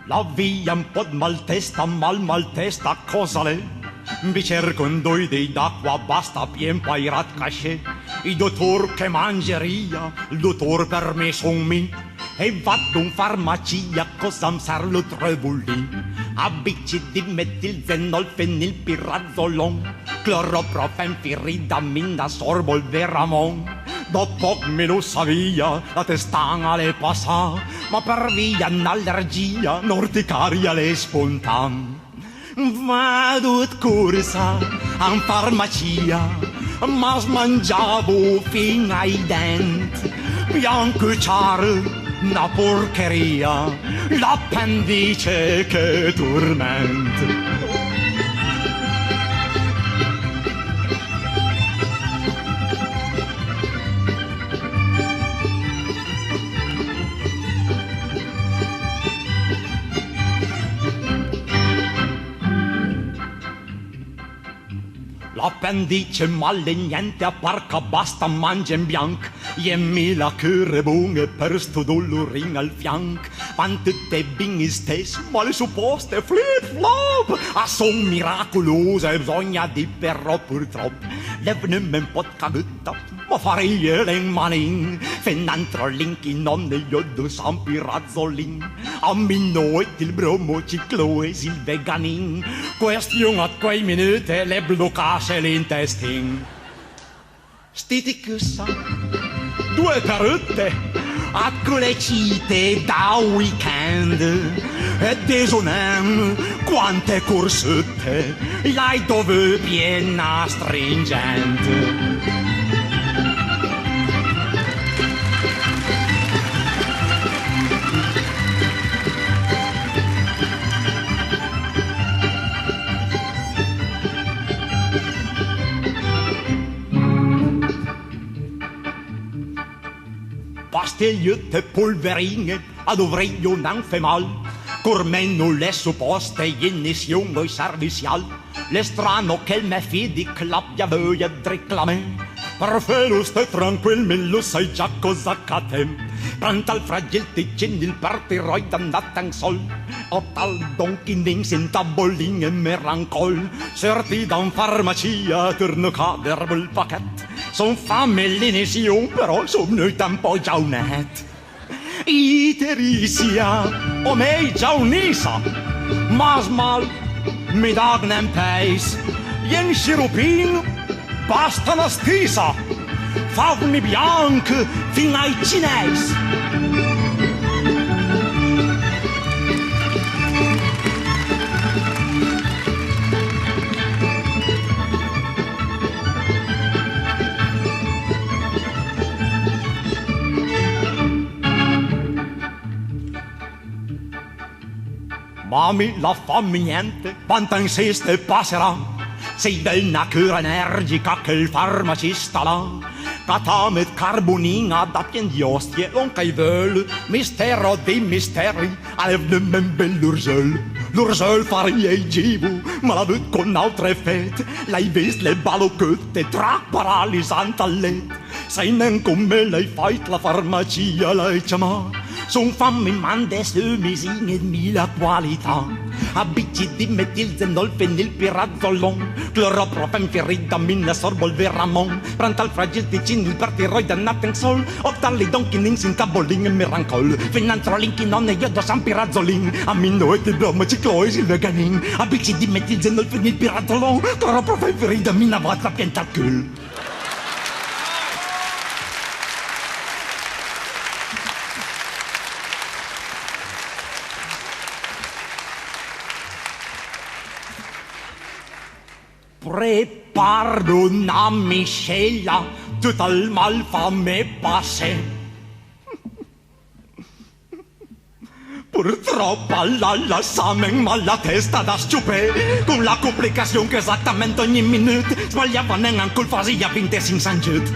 La via un po' maltesta, maltesta, cosa l'è? Vi cerco in due dei d'acqua, basta pien pairat cachet. Il dottor che mangeria, il dottor per me son mi. E vado in farmacia, cosa mi serve lo trebulli? ABCD, metilzenol, fenilpirazzolon, cloroprofen, firidamina, sorbol, veramon. Dopo me lo savia, la testana le passa, ma per via un'allergia, norticaria le spontan. Vado corsa in farmacia, ma smangiavo fin ai denti. Bianco chiaro, una porcheria, l'appendice che tormenta. L'appendice malegnente apparca basta mangia in bianco. Iemmi la cure bunge per sto dolorin al fianco. Van tutte bini stesse, ma le supposte flip-flop. A son miracolose bisogna di però purtroppo. Levnemi un po' cagutta, ma farei in manin. Fennantro linki non ne iodo sampi razzolin. A minnoet il bromo cicloes il veganin. Question a quei minuti le bloccasse l'intestin. Stiti cussa, due carotte, a colecite da weekend. E desonem, quante corsette, l'hai dove piena stringente. Pastigliette polverine, a dovrei non fe mal. Cormeno le supposte inizioni servicial. Le strano che il me fidi clappia voglia di reclamare. Per felo stai tranquillo, me lo sai già cosa accade. Pronto al fragil ticin il partiroid andata in sol. O tal donkinin sin tabolin e merancol. Certi da un farmacia torno cader il pacchetto. Son fame l'inizione, però son noi un po' giaunet. Iterizia, o mei giaunisa, mas mal, mi dagnen peis, jen sciropin, basta la stisa, favni bianc fin ai cines. Mami, la fammi niente, quanta insiste passerà. Sei della cura energica che il farmacista là. Catamet carbonina da pien di ostie, non che veul. Mistero dei misteri, alevnemen bell'urzel. L'urzel faria i givu, ma la văd con altre fete. L'hai vist le balocchette, tra paralisant al let. Sai nen come l'hai fait la farmacia, l'hai chiamata. Son fammi mande su misine mila qualità. ABCD, metilzenol, fenilpirazzolon, cloroprofen, firidamina, sorbol, veramon. Pronto al fragil ticin, il partiroid andaten sol. Optali donkinin, sin tabolin e mirancol. Finanzro linkinon e iodo sampirazzolin. Aminoet, il bromo, cicloes, il veganin. ABCD, metilzenol, fenilpirazzolon, cloroprofen, firidamina, vazza, pientacul. Prépare una miscela, tutto il malfame passe. Purtroppo alla samen mal la testa da stupé, con la complicazione che esattamente ogni minuto sbagliava neanche il fasia 25 sanget.